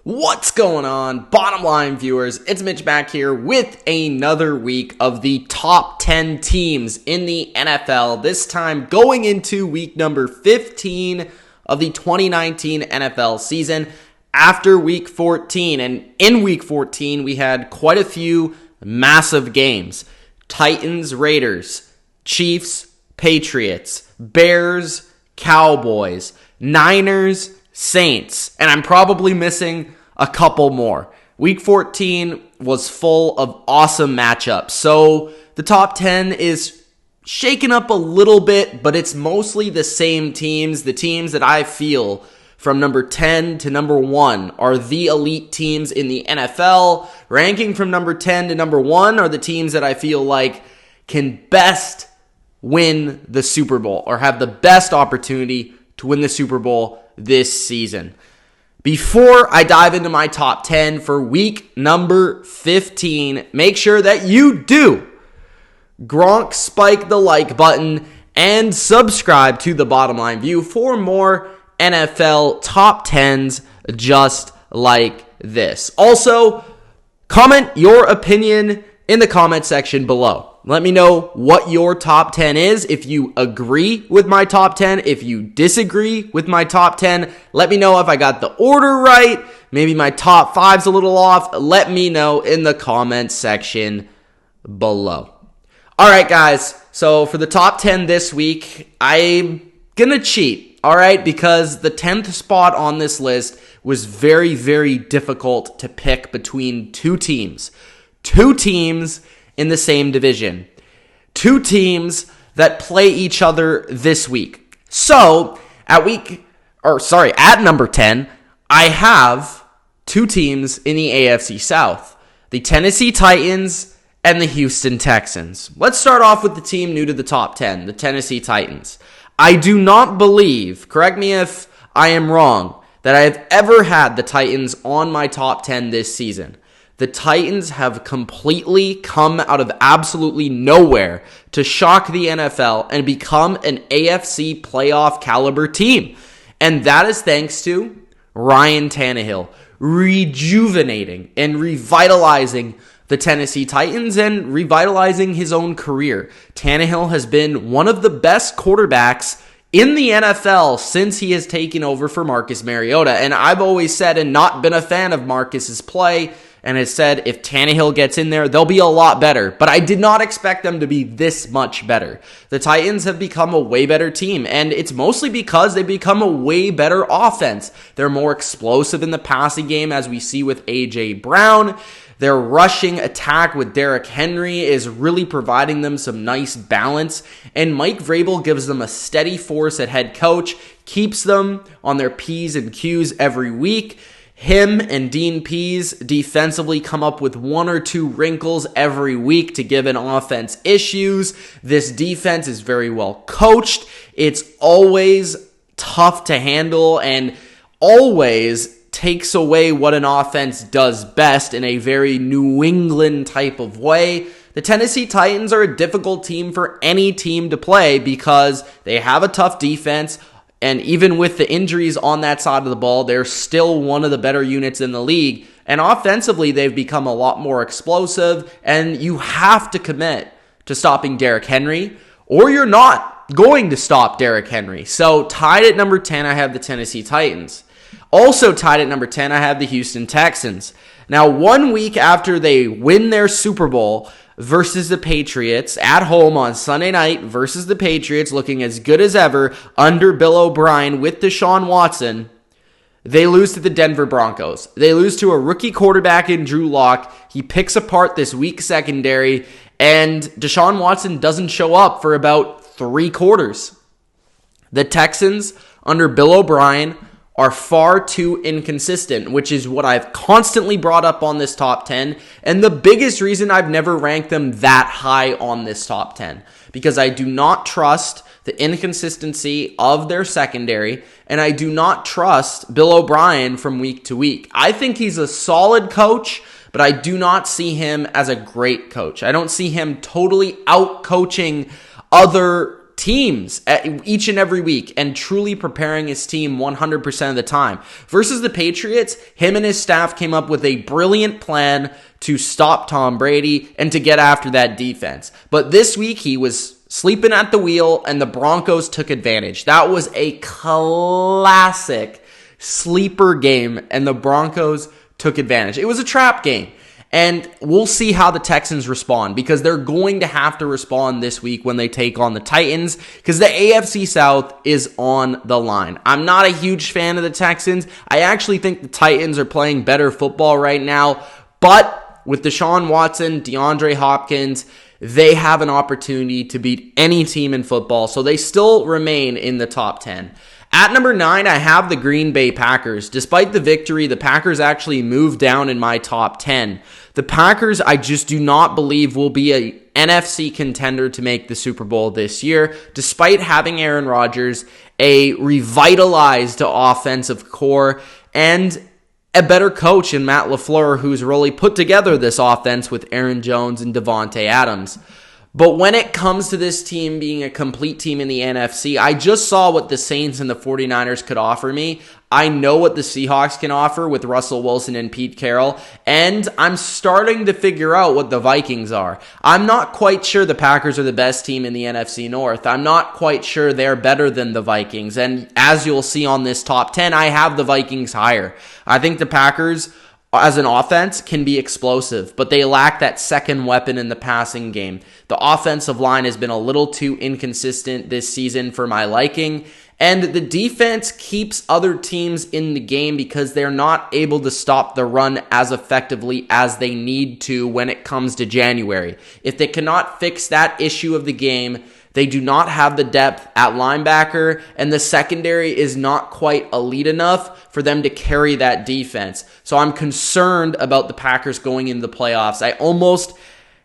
What's going on, bottom line viewers? It's Mitch back here with another week of the top 10 teams in the NFL. This time going into week number 15 of the 2019 NFL season after week 14. And in week 14, we had quite a few massive games. Titans, Raiders, Chiefs, Patriots, Bears, Cowboys, Niners, Saints, and I'm probably missing a couple more. Week 14 was full of awesome matchups. So the top 10 is shaken up a little bit, but it's mostly the same teams. The teams that I feel from number 10 to number 1 are the elite teams in the NFL. Ranking from number 10 to number 1 are the teams that I feel like can best win the Super Bowl or have the best opportunity to win the Super Bowl this season. Before I dive into my top 10 for week number 15, make sure that you do Gronk spike the like button and subscribe to the Bottom Line View for more NFL top 10s just like this. Also, comment your opinion in the comment section below. Let me know what your top 10 is. If you agree with my top 10, if you disagree with my top 10, let me know if I got the order right. Maybe my top 5's a little off. Let me know in the comment section below. All right, guys. So for the top 10 this week, I'm going to cheat, all right? Because the 10th spot on this list was very, very difficult to pick between two teams. Two teams in the same division. Two teams that play each other this week. So, at number 10, I have two teams in the AFC South. The Tennessee Titans and the Houston Texans. Let's start off with the team new to the top 10, the Tennessee Titans. I do not believe, correct me if I am wrong, that I have ever had the Titans on my top 10 this season. The Titans have completely come out of absolutely nowhere to shock the NFL and become an AFC playoff caliber team. And that is thanks to Ryan Tannehill rejuvenating and revitalizing the Tennessee Titans and revitalizing his own career. Tannehill has been one of the best quarterbacks in the NFL since he has taken over for Marcus Mariota. And I've always said and not been a fan of Marcus's play, and has said if Tannehill gets in there, they'll be a lot better. But I did not expect them to be this much better. The Titans have become a way better team, and it's mostly because they've become a way better offense. They're more explosive in the passing game, as we see with A.J. Brown. Their rushing attack with Derrick Henry is really providing them some nice balance. And Mike Vrabel gives them a steady force at head coach, keeps them on their P's and Q's every week. Him and Dean Pease defensively come up with one or two wrinkles every week to give an offense issues. This defense is very well coached. It's always tough to handle and always takes away what an offense does best in a very New England type of way. The Tennessee Titans are a difficult team for any team to play because they have a tough defense. And even with the injuries on that side of the ball, they're still one of the better units in the league. And offensively, they've become a lot more explosive. And you have to commit to stopping Derrick Henry, or you're not going to stop Derrick Henry. So tied at number 10, I have the Tennessee Titans. Also tied at number 10, I have the Houston Texans. Now, 1 week after they win their Super Bowl versus the Patriots at home on Sunday night versus the Patriots, looking as good as ever under Bill O'Brien with Deshaun Watson, they lose to the Denver Broncos. They lose to a rookie quarterback in Drew Lock. He picks apart this weak secondary, and Deshaun Watson doesn't show up for about 3 quarters. The Texans under Bill O'Brien are far too inconsistent, which is what I've constantly brought up on this top 10, and the biggest reason I've never ranked them that high on this top 10, because I do not trust the inconsistency of their secondary, and I do not trust Bill O'Brien from week to week. I think he's a solid coach, but I do not see him as a great coach. I don't see him totally out-coaching other teams each and every week and truly preparing his team 100% of the time. Versus the Patriots, him and his staff came up with a brilliant plan to stop Tom Brady and to get after that defense. But this week, he was sleeping at the wheel, and the Broncos took advantage. That was a classic sleeper game, and the Broncos took advantage. It was a trap game. And we'll see how the Texans respond, because they're going to have to respond this week when they take on the Titans, because the AFC South is on the line. I'm not a huge fan of the Texans. I actually think the Titans are playing better football right now, but with Deshaun Watson, DeAndre Hopkins, they have an opportunity to beat any team in football, so they still remain in the top 10. At number 9, I have the Green Bay Packers. Despite the victory, the Packers actually moved down in my top 10. The Packers, I just do not believe will be a NFC contender to make the Super Bowl this year, despite having Aaron Rodgers, a revitalized offensive core, and a better coach in Matt LaFleur, who's really put together this offense with Aaron Jones and Devontae Adams. But when it comes to this team being a complete team in the NFC, I just saw what the Saints and the 49ers could offer me. I know what the Seahawks can offer with Russell Wilson and Pete Carroll, and I'm starting to figure out what the Vikings are. I'm not quite sure the Packers are the best team in the NFC North. I'm not quite sure they're better than the Vikings, and as you'll see on this top 10, I have the Vikings higher. I think the Packers, as an offense, can be explosive, but they lack that second weapon in the passing game. The offensive line has been a little too inconsistent this season for my liking, and the defense keeps other teams in the game because they're not able to stop the run as effectively as they need to when it comes to January. If they cannot fix that issue of the game, they do not have the depth at linebacker, and the secondary is not quite elite enough for them to carry that defense. So I'm concerned about the Packers going into the playoffs. I almost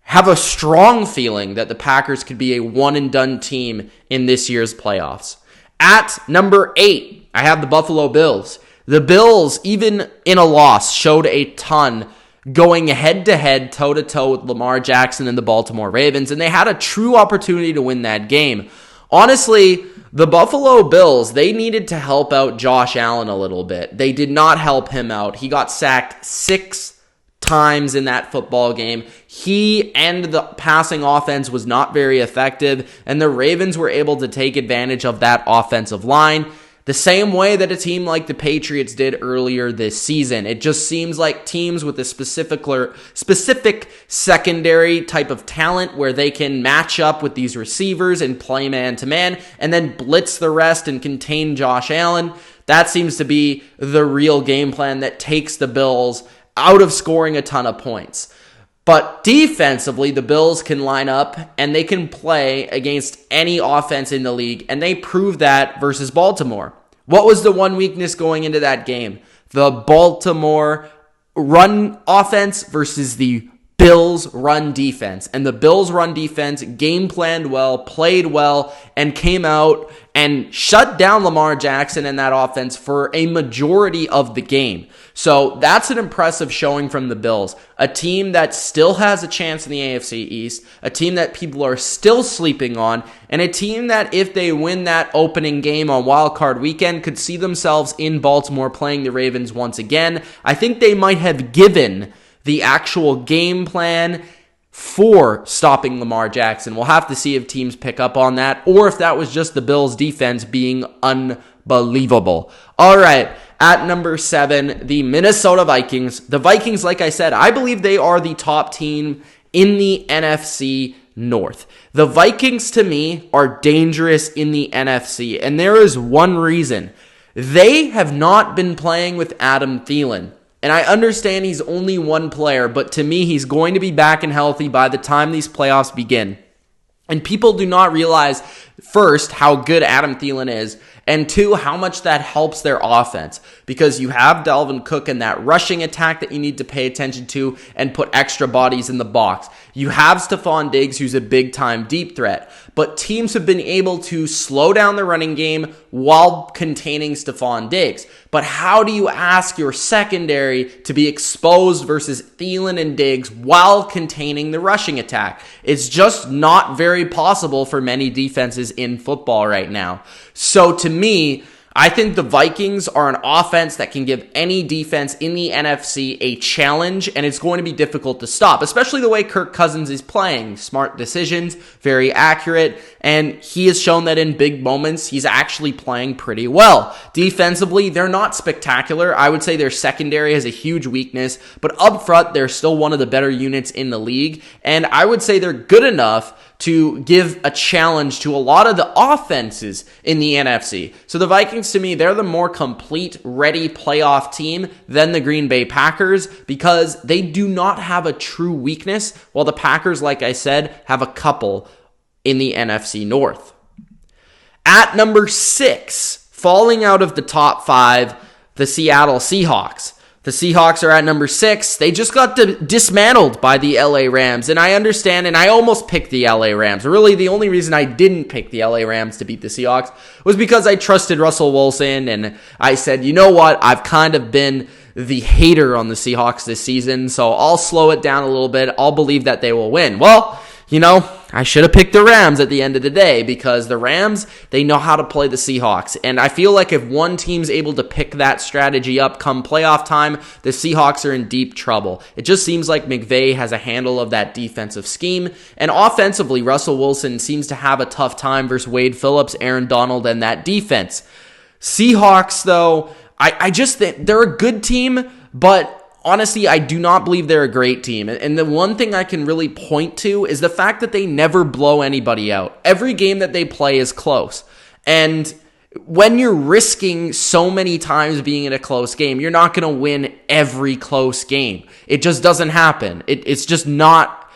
have a strong feeling that the Packers could be a one-and-done team in this year's playoffs. At number 8, I have the Buffalo Bills. The Bills, even in a loss, showed a ton going head-to-head, toe-to-toe with Lamar Jackson and the Baltimore Ravens, and they had a true opportunity to win that game. Honestly, the Buffalo Bills, they needed to help out Josh Allen a little bit. They did not help him out. He got sacked 6 times in that football game. He and the passing offense was not very effective, and the Ravens were able to take advantage of that offensive line the same way that a team like the Patriots did earlier this season. It just seems like teams with a specific secondary type of talent where they can match up with these receivers and play man-to-man and then blitz the rest and contain Josh Allen. That seems to be the real game plan that takes the Bills out of scoring a ton of points. But defensively, the Bills can line up and they can play against any offense in the league, and they proved that versus Baltimore. What was the one weakness going into that game? The Baltimore run offense versus the Bills run defense. And the Bills run defense game planned well, played well, and came out and shut down Lamar Jackson and that offense for a majority of the game. So that's an impressive showing from the Bills. A team that still has a chance in the AFC East, a team that people are still sleeping on, and a team that if they win that opening game on Wild Card Weekend could see themselves in Baltimore playing the Ravens once again. I think they might have given the actual game plan for stopping Lamar Jackson. We'll have to see if teams pick up on that or if that was just the Bills' defense being unbelievable. All right, at number 7, the Minnesota Vikings. The Vikings, like I said, I believe they are the top team in the NFC North. The Vikings, to me, are dangerous in the NFC, and there is one reason. They have not been playing with Adam Thielen. And I understand he's only one player, but to me, he's going to be back and healthy by the time these playoffs begin. And people do not realize, first, how good Adam Thielen is, and 2, how much that helps their offense. Because you have Dalvin Cook in that rushing attack that you need to pay attention to and put extra bodies in the box. You have Stephon Diggs, who's a big-time deep threat. But teams have been able to slow down the running game while containing Stephon Diggs. But how do you ask your secondary to be exposed versus Thielen and Diggs while containing the rushing attack? It's just not very possible for many defenses defenses in football right now. So to me, I think the Vikings are an offense that can give any defense in the NFC a challenge, and it's going to be difficult to stop, especially the way Kirk Cousins is playing. Smart decisions, very accurate, and he has shown that in big moments, he's actually playing pretty well. Defensively, they're not spectacular. I would say their secondary has a huge weakness, but up front, they're still one of the better units in the league, and I would say they're good enough to give a challenge to a lot of the offenses in the NFC. So the Vikings, to me, they're the more complete, ready playoff team than the Green Bay Packers because they do not have a true weakness, while the Packers, like I said, have a couple in the NFC North. At number 6, falling out of the top 5, the Seattle Seahawks. The Seahawks are at number 6. They just got dismantled by the LA Rams. And I understand, and I almost picked the LA Rams. Really, the only reason I didn't pick the LA Rams to beat the Seahawks was because I trusted Russell Wilson. And I said, you know what? I've kind of been the hater on the Seahawks this season. So I'll slow it down a little bit. I'll believe that they will win. Well, I should have picked the Rams at the end of the day because the Rams, they know how to play the Seahawks. And I feel like if one team's able to pick that strategy up come playoff time, the Seahawks are in deep trouble. It just seems like McVay has a handle of that defensive scheme. And offensively, Russell Wilson seems to have a tough time versus Wade Phillips, Aaron Donald, and that defense. Seahawks, though, I just think they're a good team, but honestly, I do not believe they're a great team. And the one thing I can really point to is the fact that they never blow anybody out. Every game that they play is close. And when you're risking so many times being in a close game, you're not going to win every close game. It just doesn't happen. It's just not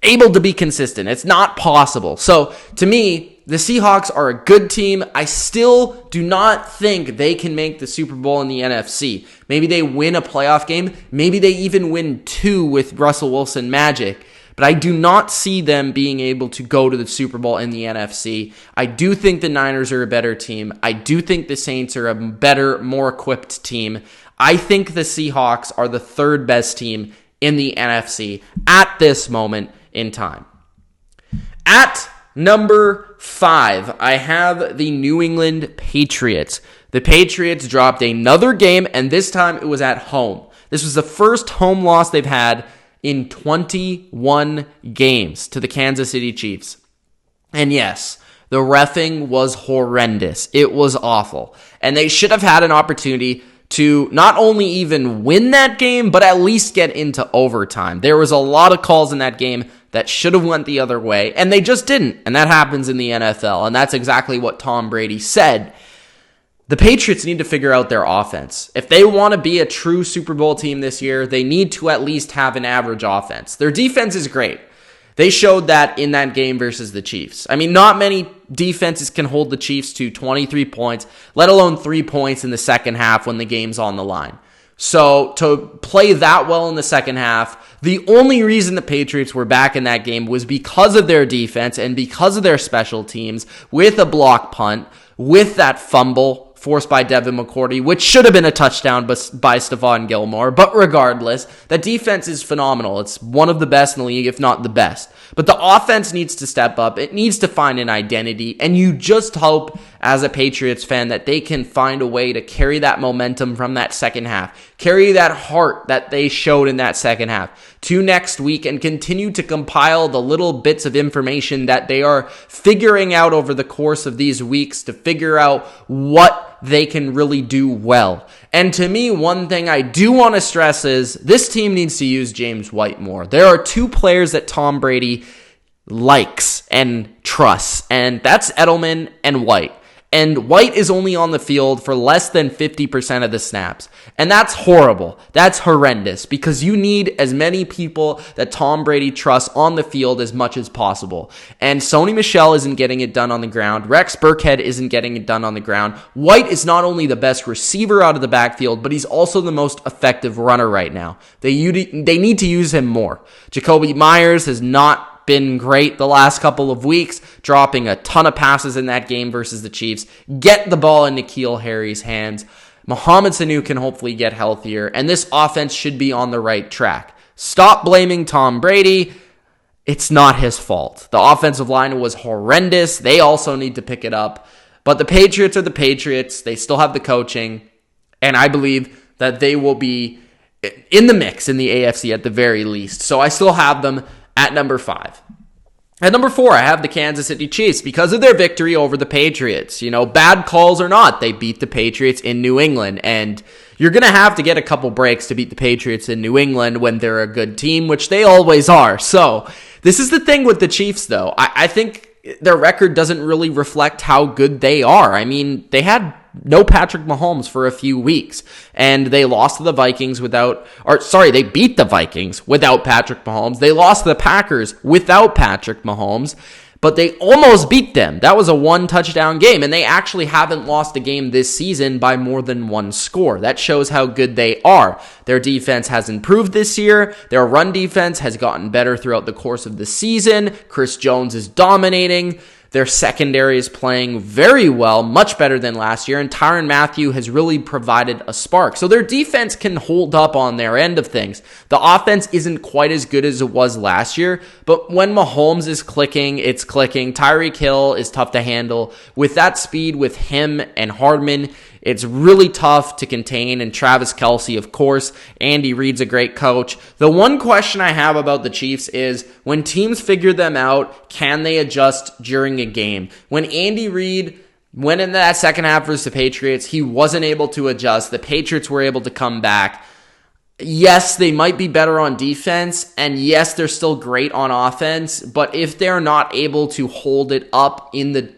able to be consistent. It's not possible. So to me, the Seahawks are a good team. I still do not think they can make the Super Bowl in the NFC. Maybe they win a playoff game. Maybe they even win 2 with Russell Wilson magic. But I do not see them being able to go to the Super Bowl in the NFC. I do think the Niners are a better team. I do think the Saints are a better, more equipped team. I think the Seahawks are the 3rd best team in the NFC at this moment in time. At number 5, I have the New England Patriots. The Patriots dropped another game, and this time it was at home. This was the first home loss they've had in 21 games to the Kansas City Chiefs. And yes, the reffing was horrendous. It was awful. And they should have had an opportunity to not only even win that game, but at least get into overtime. There was a lot of calls in that game that should have went the other way, and they just didn't. And that happens in the NFL, and that's exactly what Tom Brady said. The Patriots need to figure out their offense. If they want to be a true Super Bowl team this year, they need to at least have an average offense. Their defense is great. They showed that in that game versus the Chiefs. I mean, not many defenses can hold the Chiefs to 23 points, let alone 3 points in the second half when the game's on the line. So to play that well in the second half, the only reason the Patriots were back in that game was because of their defense and because of their special teams, with a block punt, with that fumble forced by Devin McCourty, which should have been a touchdown by Stephon Gilmore. But regardless, that defense is phenomenal. It's one of the best in the league, if not the best. But the offense needs to step up. It needs to find an identity. And you just hope, as a Patriots fan, that they can find a way to carry that momentum from that second half, carry that heart that they showed in that second half to next week, and continue to compile the little bits of information that they are figuring out over the course of these weeks to figure out what they can really do well. And to me, one thing I do want to stress is this team needs to use James White more. There are 2 players that Tom Brady likes and trusts, and that's Edelman and White. And White is only on the field for less than 50% of the snaps. And that's horrible. That's horrendous, because you need as many people that Tom Brady trusts on the field as much as possible. And Sony Michel isn't getting it done on the ground. Rex Burkhead isn't getting it done on the ground. White is not only the best receiver out of the backfield, but he's also the most effective runner right now. They need to use him more. Jacoby Myers has not been great the last couple of weeks, dropping a ton of passes in that game versus the Chiefs. Get the ball in N'Keal Harry's hands. Mohamed Sanu can hopefully get healthier, and this offense should be on the right track. Stop blaming Tom Brady. it's not his fault. The offensive line was horrendous. They also need to pick it up. But the Patriots are the Patriots. They still have the coaching. And I believe that they will be in the mix in the AFC at the very least. So I still have them at number 5. At number 4, I have the Kansas City Chiefs because of their victory over the Patriots. Bad calls or not, they beat the Patriots in New England. And you're going to have to get a couple breaks to beat the Patriots in New England when they're a good team, which they always are. So this is the thing with the Chiefs, though. I think their record doesn't really reflect how good they are. I mean, they had no Patrick Mahomes for a few weeks, and they lost to the Vikings they beat the Vikings without Patrick Mahomes. They lost to the Packers without Patrick Mahomes, but they almost beat them. That was a 1-touchdown game, and they actually haven't lost a game this season by more than 1 score. That shows how good they are. Their defense has improved this year. Their run defense has gotten better throughout the course of the season. Chris Jones is dominating. Their secondary is playing very well, much better than last year, and Tyrann Mathieu has really provided a spark. So their defense can hold up on their end of things. The offense isn't quite as good as it was last year, but when Mahomes is clicking, it's clicking. Tyreek Hill is tough to handle. With that speed, with him and Hardman, it's really tough to contain, and Travis Kelce, of course. Andy Reid's a great coach. The one question I have about the Chiefs is, when teams figure them out, can they adjust during a game? When Andy Reid went in that second half versus the Patriots, he wasn't able to adjust. The Patriots were able to come back. Yes, they might be better on defense, and yes, they're still great on offense, but if they're not able to hold it up in the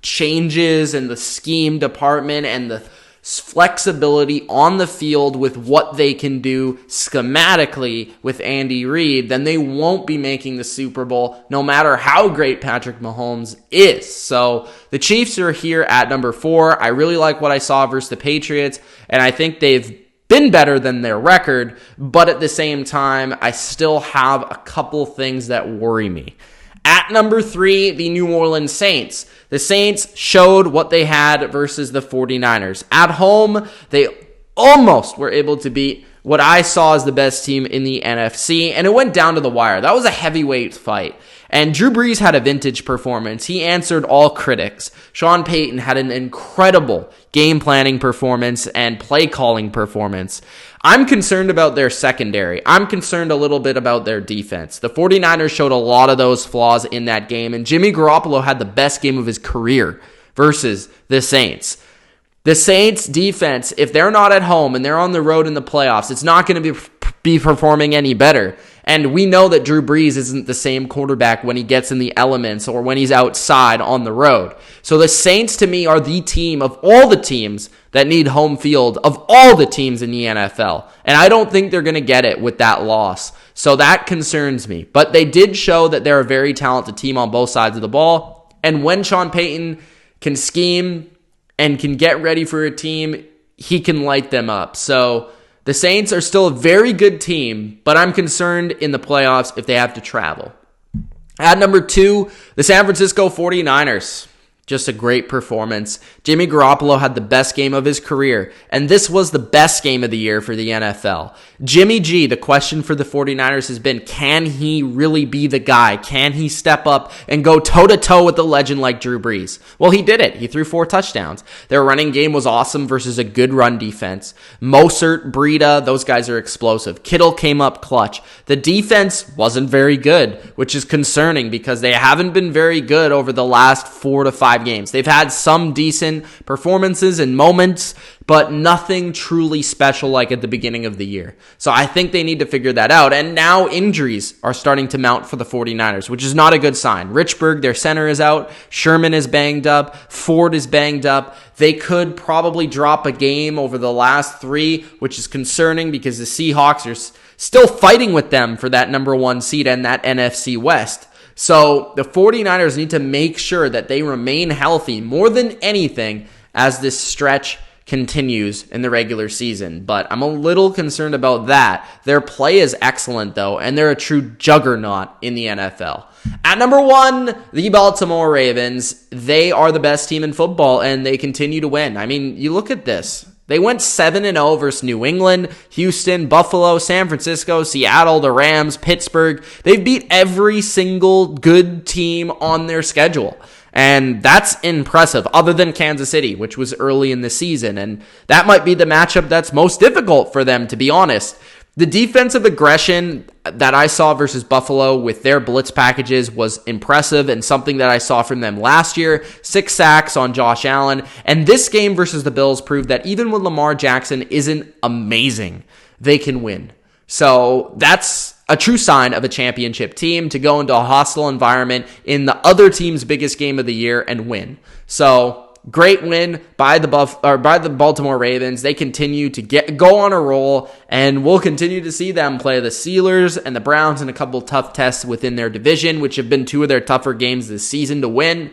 changes and the scheme department and the flexibility on the field with what they can do schematically with Andy Reid, then they won't be making the Super Bowl no matter how great Patrick Mahomes is. So the Chiefs are here at number 4. I really like what I saw versus the Patriots, and I think they've been better than their record, but at the same time, I still have a couple things that worry me. At number 3, the New Orleans Saints. The Saints showed what they had versus the 49ers. At home, they almost were able to beat what I saw as the best team in the NFC, and it went down to the wire. That was a heavyweight fight. And Drew Brees had a vintage performance. He answered all critics. Sean Payton had an incredible game planning performance and play calling performance. I'm concerned about their secondary. I'm concerned a little bit about their defense. The 49ers showed a lot of those flaws in that game, and Jimmy Garoppolo had the best game of his career versus the Saints. The Saints defense, if they're not at home and they're on the road in the playoffs, it's not going to be performing any better. And we know that Drew Brees isn't the same quarterback when he gets in the elements or when he's outside on the road. So the Saints, to me, are the team of all the teams that need home field, of all the teams in the NFL. And I don't think they're going to get it with that loss. So that concerns me. But they did show that they're a very talented team on both sides of the ball. And when Sean Payton can scheme and can get ready for a team, he can light them up. So the Saints are still a very good team, but I'm concerned in the playoffs if they have to travel. At number 2, the San Francisco 49ers. Just a great performance. Jimmy Garoppolo had the best game of his career, and this was the best game of the year for the NFL. Jimmy G, the question for the 49ers has been, can he really be the guy? Can he step up and go toe-to-toe with a legend like Drew Brees? Well, he did it. He threw 4 touchdowns. Their running game was awesome versus a good run defense. Mostert, Breida, those guys are explosive. Kittle came up clutch. The defense wasn't very good, which is concerning because they haven't been very good over the last 4 to 5 games. They've had some decent performances and moments, but nothing truly special like at the beginning of the year. So I think they need to figure that out. And now injuries are starting to mount for the 49ers, which is not a good sign. Richburg, their center, is out. Sherman is banged up. Ford is banged up. They could probably drop a game over the last 3, which is concerning because the Seahawks are still fighting with them for that number 1 seed and that NFC West. So the 49ers need to make sure that they remain healthy more than anything as this stretch continues in the regular season. But I'm a little concerned about that. Their play is excellent, though, and they're a true juggernaut in the NFL. At number 1, the Baltimore Ravens. They are the best team in football, and they continue to win. I mean, you look at this. They went 7-0 versus New England, Houston, Buffalo, San Francisco, Seattle, the Rams, Pittsburgh. They've beat every single good team on their schedule. And that's impressive, other than Kansas City, which was early in the season. And that might be the matchup that's most difficult for them, to be honest. The defensive aggression that I saw versus Buffalo with their blitz packages was impressive and something that I saw from them last year. 6 sacks on Josh Allen. And this game versus the Bills proved that even when Lamar Jackson isn't amazing, they can win. So that's a true sign of a championship team, to go into a hostile environment in the other team's biggest game of the year and win. So great win by the Baltimore Ravens. They continue to go on a roll, and we'll continue to see them play the Steelers and the Browns in a couple tough tests within their division, which have been 2 of their tougher games this season to win.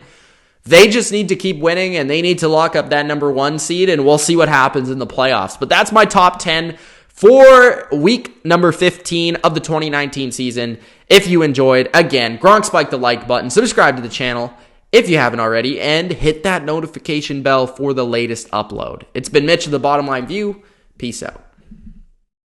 They just need to keep winning, and they need to lock up that number 1 seed, and we'll see what happens in the playoffs. But that's my top 10 for week number 15 of the 2019 season. If you enjoyed, again, Gronk spike the like button, subscribe to the channel if you haven't already, and hit that notification bell for the latest upload. It's been Mitch of the Bottom Line View. Peace out.